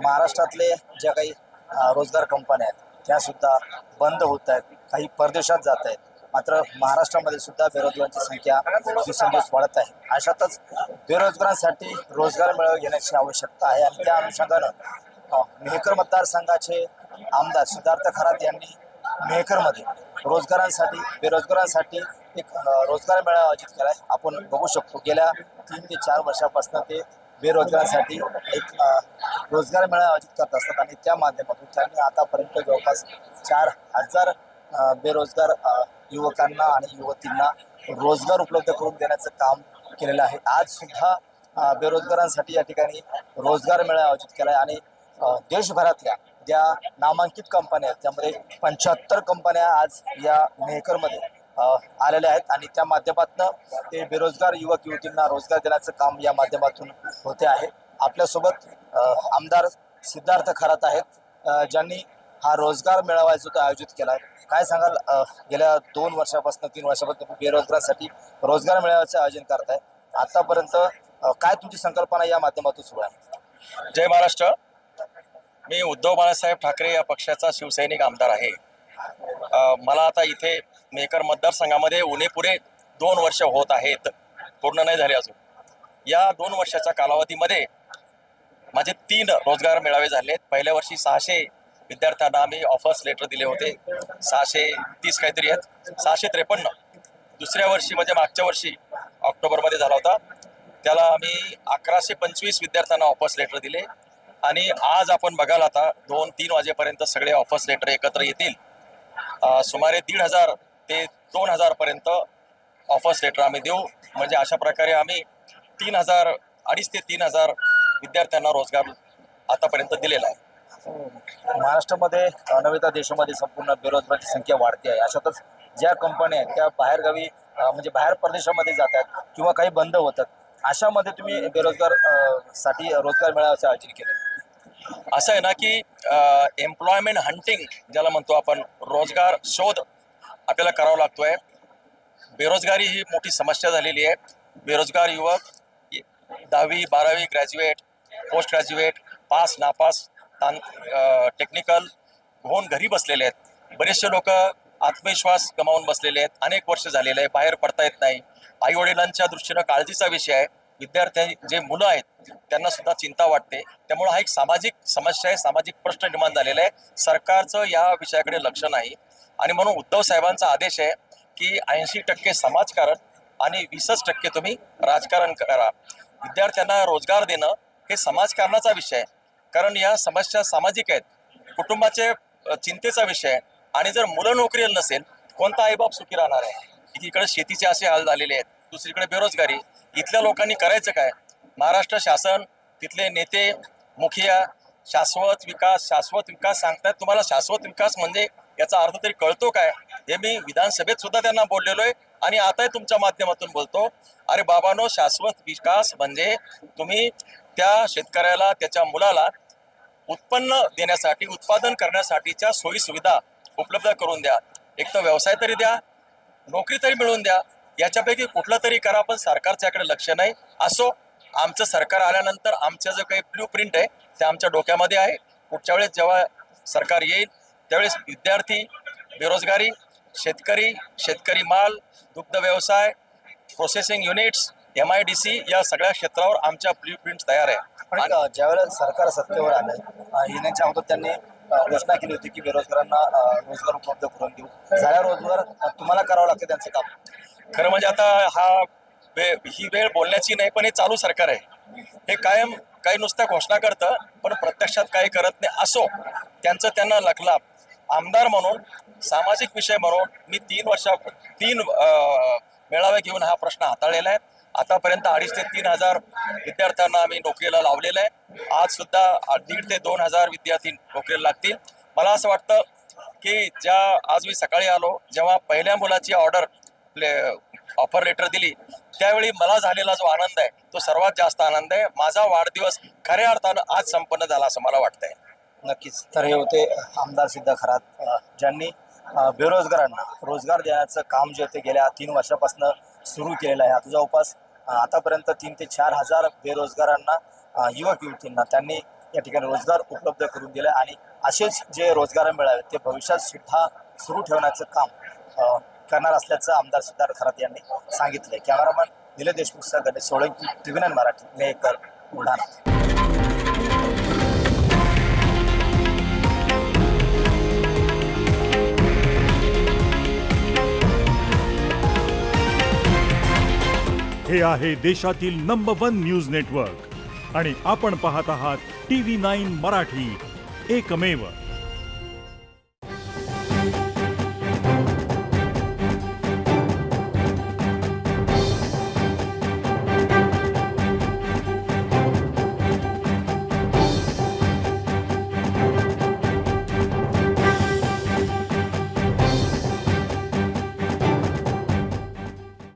महाराष्ट्रातले ज्या काही रोजगार कंपन्या आहेत त्या सुद्धा बंद होत आहेत, काही परदेशात जात आहेत. मात्र महाराष्ट्रामध्ये सुद्धा बेरोजगारांची संख्या दिवसेंदिवस वाढत आहे. अशातच बेरोजगारांसाठी रोजगार मेळावे घेण्याची आवश्यकता आहे आणि त्या अनुषंगानं मेहकर मतदारसंघाचे आमदार सिद्धार्थ खरात यांनी मेहकरमध्ये बेरोजगारांसाठी एक रोजगार मेळावा आयोजित केला आहे. आपण बघू शकतो गेल्या 3 ते 4 वर्षापासून ते बेरोजगारांसाठी एक रोजगार मेळावा आयोजित करत असतात आणि त्या माध्यमातून त्यांनी आतापर्यंत जवळपास 4,000 बेरोजगार युवकांना आणि युवतींना रोजगार उपलब्ध करून देण्याचं काम केलेलं आहे. आज सुद्धा बेरोजगारांसाठी या ठिकाणी रोजगार मेळावा आयोजित केला आहे आणि देशभरातल्या ज्या नामांकित कंपन्या आहेत त्यामध्ये 75 कंपन्या आज या मेहकरमध्ये आलेल्या आहेत आणि त्या माध्यमातून ते बेरोजगार युवक युवतींना रोजगार देण्याचं काम या माध्यमातून होते आहे. आपल्यासोबत आमदार सिद्धार्थ खरात आहेत, ज्यांनी हा रोजगार मेळावा जो आयोजित केला आहे. काय सांगाल, गेल्या 2 वर्षापासून 3 वर्षापासून बेरोजगारांसाठी रोजगार मेळाव्याचं आयोजन करताय. आतापर्यंत काय तुमची संकल्पना या माध्यमातून सुरू आहे? जय महाराष्ट्र. मी उद्धव बाळासाहेब ठाकरे या पक्षाचा शिवसैनिक आमदार आहे. मला आता इथे मेहकर मतदारसंघामध्ये उणेपुणे 2 वर्ष होत आहेत, पूर्ण नाही झाले अजून. या 2 वर्षाच्या कालावधीमध्ये माझे 3 रोजगार मेळावे झाले आहेत. पहिल्या वर्षी 600 विद्यार्थ्यांना आम्ही ऑफर्स लेटर दिले होते, 630 काहीतरी आहेत, 653. दुसऱ्या वर्षी म्हणजे मागच्या वर्षी ऑक्टोबरमध्ये झाला होता, त्याला आम्ही 1125 विद्यार्थ्यांना ऑफर्स लेटर दिले. आणि आज आपण बघाल आता 2-3 वाजेपर्यंत सगळे ऑफर्स लेटर एकत्र येतील. सुमारे 1,500 ते 2,000 पर्यंत ऑफर्स लेटर आम्ही देऊ. म्हणजे अशा प्रकारे आम्ही 2,500 ते 3,000 विद्यार्थ्यांना रोजगार आतापर्यंत दिलेला आहे. महाराष्ट्रामध्ये नव्हे तर देशामध्ये संपूर्ण बेरोजगारांची संख्या वाढते आहे. अशातच ज्या कंपन्या आहेत त्या बाहेरगावी म्हणजे बाहेर परदेशामध्ये जातात किंवा काही बंद होतात, अशामध्ये तुम्ही बेरोजगार साठी रोजगार मेळाव्याचं आयोजन केलं. असं आहे ना की एम्प्लॉयमेंट हंटिंग ज्याला म्हणतो आपण, रोजगार शोध आपल्याला करावा लागतोय. बेरोजगारी ही मोठी समस्या झालेली आहे. बेरोजगार युवक 10वी 12वी ग्रॅज्युएट, पोस्ट ग्रॅज्युएट, पास नापास, टेक्निकल होऊन घरी बसलेले आहेत. बरेचसे लोक आत्मविश्वास गमावून बसलेले आहेत. अनेक वर्ष झालेले आहे, बाहेर पडता येत नाही. आई वडिलांच्या दृष्टीनं काळजीचा विषय आहे. विद्यार्थी जे मुलं आहेत त्यांना सुद्धा चिंता वाटते. त्यामुळे हा एक सामाजिक समस्या आहे, सामाजिक प्रश्न निर्माण झालेला आहे. सरकारचं या विषयाकडे लक्ष नाही आणि म्हणून उद्धव साहेबांचा आदेश आहे की 80% समाजकारण आणि 20% तुम्ही राजकारण करा. विद्यार्थ्यांना रोजगार देणं हे समाजकारणाचा विषय आहे, कारण या समस्या सामाजिक आहेत, कुटुंबाचे चिंतेचा विषय आहे. आणि जर मुलं नोकरीला नसेल, कोणता आईबाप सुखी राहणार आहे? एकीकडे शेतीचे असे हाल झालेले आहेत, दुसरीकडे बेरोजगारी. इथल्या लोकांनी करायचं काय? महाराष्ट्र शासन, तिथले नेते, मुखिया शाश्वत विकास सांगतात. तुम्हाला शाश्वत विकास म्हणजे याचा अर्थ तरी कळतो काय? हे मी विधानसभेत सुद्धा त्यांना बोललेलो आहे आणि आताही तुमच्या माध्यमातून बोलतो. अरे बाबांनो, शाश्वत विकास म्हणजे तुम्ही त्या शेतकऱ्याला, त्याच्या मुलाला उत्पन्न देण्यासाठी, उत्पादन करण्यासाठीच्या सोयी सुविधा उपलब्ध करून द्या. एक तर व्यवसाय तरी द्या, नोकरी तरी मिळवून द्या. याच्यापैकी कुठलं तरी करा, पण सरकारच्या याकडे लक्ष नाही. असो, आमचं सरकार आल्यानंतर आमचं जो काही ब्ल्यू प्रिंट आहे ते आमच्या डोक्यामध्ये आहे. पुढच्या वेळेस जेव्हा सरकार येईल त्यावेळेस विद्यार्थी, बेरोजगारी, शेतकरी माल, दुग्ध व्यवसाय, प्रोसेसिंग युनिट्स, MIDC या सगळ्या क्षेत्रावर आमच्या ब्ल्यू प्रिंट तयार आहे. आणि ज्यावेळेला सरकार सत्तेवर आलं, येण्याच्या अगोदर त्यांनी घोषणा केली होती की बेरोजगारांना रोजगार उपलब्ध करून देऊ. साऱ्या रोजगार तुम्हाला करावं लागतं त्यांचं काम. खरं म्हणजे आता ही वेळ बोलण्याची नाही, पण हे चालू सरकार आहे. हे कायम काही नुसत्या घोषणा करतं पण प्रत्यक्षात काही करत नाही. असो, त्यांना लखलाप. आमदार म्हणून, सामाजिक विषय म्हणून मी 3 मेळावे घेऊन हा प्रश्न हाताळलेला आहे. आतापर्यंत 2,500 ते 3,000 विद्यार्थ्यांना आम्ही नोकरीला लावलेलं आहे. आज सुद्धा 1,500 ते 2,000 विद्यार्थी नोकरीला लागतील. मला असं वाटतं की आज मी सकाळी आलो, जेव्हा पहिल्या मुलाची ऑफर लेटर दिली, त्यावेळी मला झालेला जो आनंद आहे तो सर्वात जास्त आनंद आहे. माझा वाढदिवस खऱ्या अर्थानं आज संपन्न झाला असं मला वाटतंय. नक्कीच. तर हे होते आमदार सिद्धार्थ खरात, ज्यांनी बेरोजगारांना रोजगार देण्याचं काम जे ते गेल्या 3 वर्षापासून सुरू केलेलं आहे. आता जवळपास आतापर्यंत 3,000 ते 4,000 बेरोजगारांना, युवक युवतींना त्यांनी या ठिकाणी रोजगार उपलब्ध करून दिले आणि असेच जे रोजगार मेळावे ते भविष्यात सुद्धा सुरू ठेवण्याचं काम करणार असल्याचं आमदार सिद्धार्थ खरात यांनी सांगितले. कॅमेरामॅन निलेश देशमुखसह गणेश सोळंकी, TV9 मराठी, मेहकर, बुलढाणा. हे आहे देशातील नंबर 1 न्यूज नेटवर्क आणि आपण पाहत आहात TV9 मराठी, एकमेव.